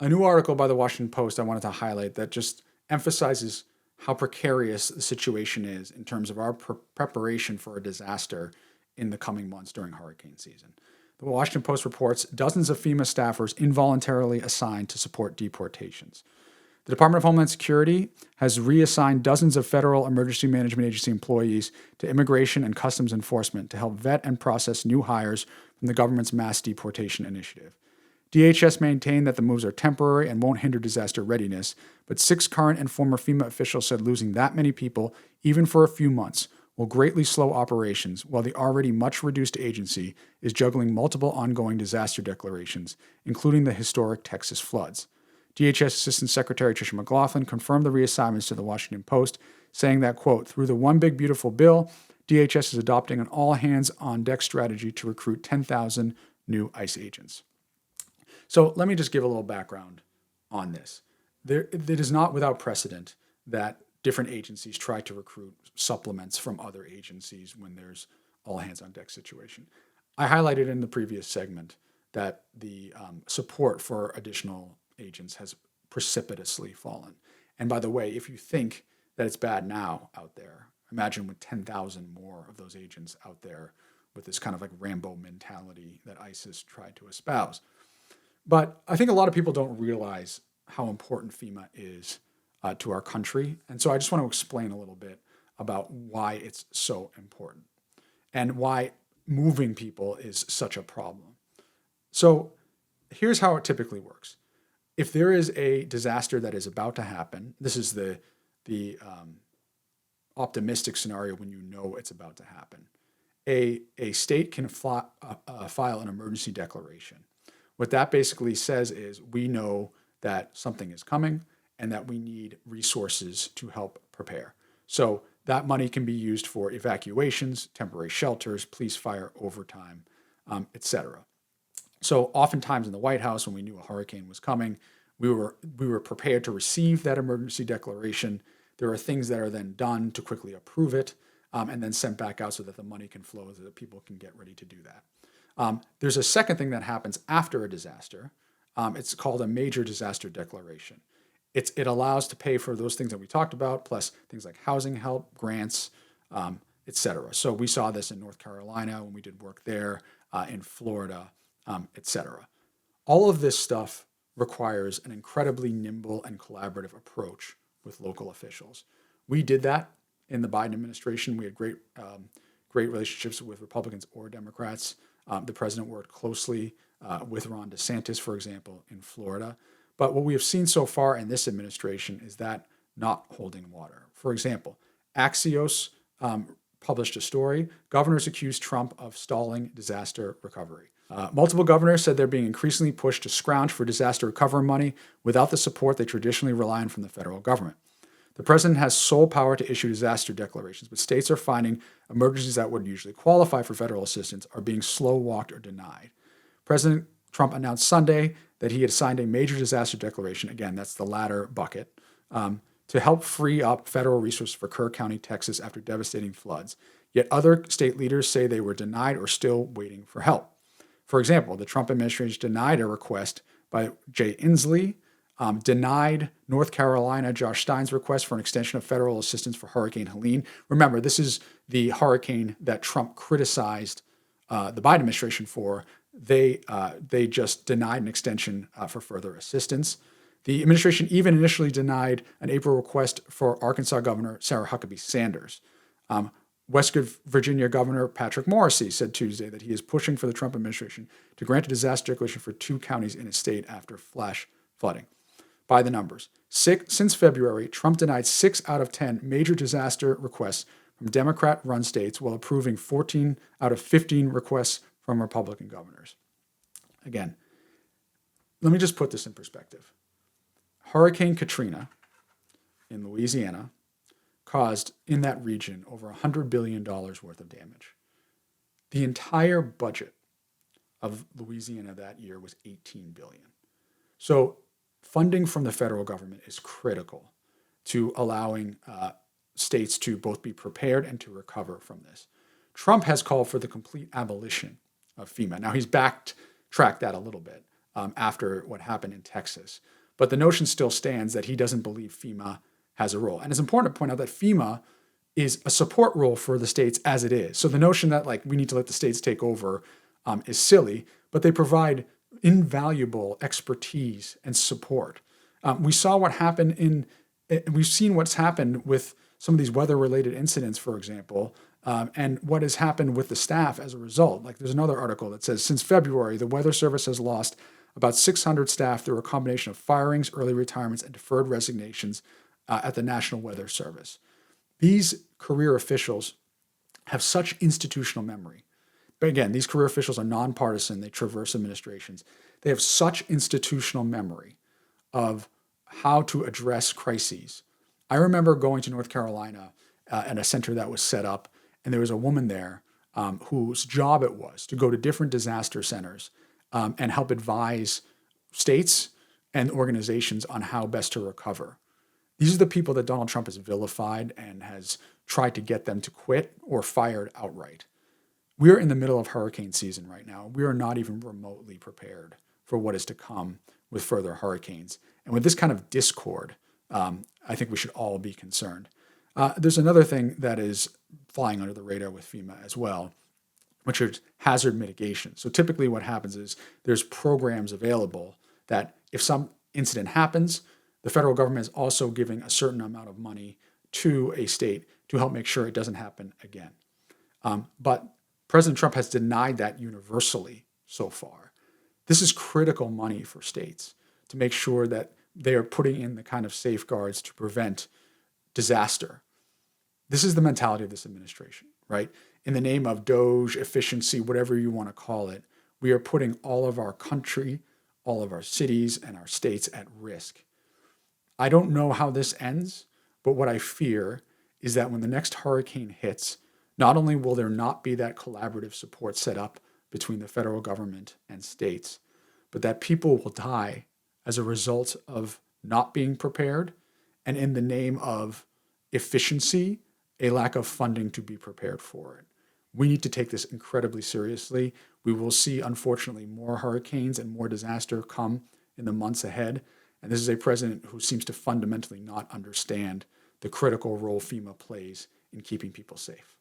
a new article by the Washington Post I wanted to highlight that just emphasizes how precarious the situation is in terms of our preparation for a disaster in the coming months during hurricane season. The Washington Post reports dozens of FEMA staffers involuntarily assigned to support deportations. The Department of Homeland Security has reassigned dozens of federal emergency management agency employees to immigration and customs enforcement to help vet and process new hires from the government's mass deportation initiative. DHS maintained that the moves are temporary and won't hinder disaster readiness, but 6 current and former FEMA officials said losing that many people, even for a few months, will greatly slow operations, while the already much reduced agency is juggling multiple ongoing disaster declarations, including the historic Texas floods. DHS Assistant Secretary Tricia McLaughlin confirmed the reassignments to the Washington Post, saying that, quote, through the One Big Beautiful Bill, DHS is adopting an all-hands-on-deck strategy to recruit 10,000 new ICE agents. So let me just give a little background on this. It is not without precedent that different agencies try to recruit supplements from other agencies when there's all-hands-on-deck situation. I highlighted in the previous segment that the support for additional agents has precipitously fallen. And by the way, if you think that it's bad now out there, imagine with 10,000 more of those agents out there with this kind of like Rambo mentality that ISIS tried to espouse. But I think a lot of people don't realize how important FEMA is to our country. And so I just want to explain a little bit about why it's so important and why moving people is such a problem. So here's how it typically works. If there is a disaster that is about to happen, this is the optimistic scenario when you know it's about to happen. A state can file an emergency declaration. What that basically says is we know that something is coming and that we need resources to help prepare. So that money can be used for evacuations, temporary shelters, police fire, overtime, etc. So oftentimes in the White House, when we knew a hurricane was coming, we were prepared to receive that emergency declaration. There are things that are then done to quickly approve it and then sent back out so that the money can flow so that people can get ready to do that. There's a second thing that happens after a disaster. It's called a major disaster declaration. It allows to pay for those things that we talked about, plus things like housing help, grants, et cetera. So we saw this in North Carolina when we did work there, in Florida, et cetera. All of this stuff requires an incredibly nimble and collaborative approach with local officials. We did that in the Biden administration. We had great relationships with Republicans or Democrats. The president worked closely with Ron DeSantis, for example, in Florida. But what we have seen so far in this administration is that not holding water. For example, Axios published a story. Governors accused Trump of stalling disaster recovery. Multiple governors said they're being increasingly pushed to scrounge for disaster recovery money without the support they traditionally rely on from the federal government. The president has sole power to issue disaster declarations, but states are finding emergencies that would usually qualify for federal assistance are being slow-walked or denied. President Trump announced Sunday that he had signed a major disaster declaration, again, that's the latter bucket, to help free up federal resources for Kerr County, Texas, after devastating floods. Yet other state leaders say they were denied or still waiting for help. For example, the Trump administration denied a request by Jay Inslee, denied North Carolina Josh Stein's request for an extension of federal assistance for Hurricane Helene. Remember, this is the hurricane that Trump criticized the Biden administration for. They just denied an extension for further assistance. The administration even initially denied an April request for Arkansas Governor Sarah Huckabee Sanders. West Virginia Governor Patrick Morrisey said Tuesday that he is pushing for the Trump administration to grant a disaster declaration for 2 counties in his state after flash flooding. By the numbers, since February, Trump denied 6 out of 10 major disaster requests from Democrat-run states while approving 14 out of 15 requests from Republican governors. Again, let me just put this in perspective. Hurricane Katrina in Louisiana caused in that region over $100 billion worth of damage. The entire budget of Louisiana that year was $18 billion. So funding from the federal government is critical to allowing states to both be prepared and to recover from this. Trump has called for the complete abolition of FEMA. Now, he's backtracked that a little bit. after what happened in Texas. But the notion still stands that he doesn't believe FEMA has a role. And it's important to point out that FEMA is a support role for the states as it is. So the notion that like we need to let the states take over is silly, but they provide invaluable expertise and support. We saw what happened we've seen what's happened with some of these weather-related incidents, for example, and what has happened with the staff as a result. Like there's another article that says, since February, the Weather Service has lost about 600 staff through a combination of firings, early retirements, and deferred resignations at the National Weather Service. These career officials have such institutional memory. But again, these career officials are nonpartisan. They traverse administrations. They have such institutional memory of how to address crises. I remember going to North Carolina at a center that was set up, and there was a woman there whose job it was to go to different disaster centers and help advise states and organizations on how best to recover. These are the people that Donald Trump has vilified and has tried to get them to quit or fired outright. We're in the middle of hurricane season right now. We are not even remotely prepared for what is to come with further hurricanes. And with this kind of discord, I think we should all be concerned. There's another thing that is flying under the radar with FEMA as well, which is hazard mitigation. So typically what happens is there's programs available that if some incident happens, the federal government is also giving a certain amount of money to a state to help make sure it doesn't happen again. But President Trump has denied that universally so far. This is critical money for states to make sure that they are putting in the kind of safeguards to prevent disaster. This is the mentality of this administration, right? In the name of DOGE, efficiency, whatever you want to call it, we are putting all of our country, all of our cities and our states at risk. I don't know how this ends, but what I fear is that when the next hurricane hits, not only will there not be that collaborative support set up between the federal government and states, but that people will die as a result of not being prepared and in the name of efficiency, a lack of funding to be prepared for it. We need to take this incredibly seriously. We will see, unfortunately, more hurricanes and more disaster come in the months ahead. And this is a president who seems to fundamentally not understand the critical role FEMA plays in keeping people safe.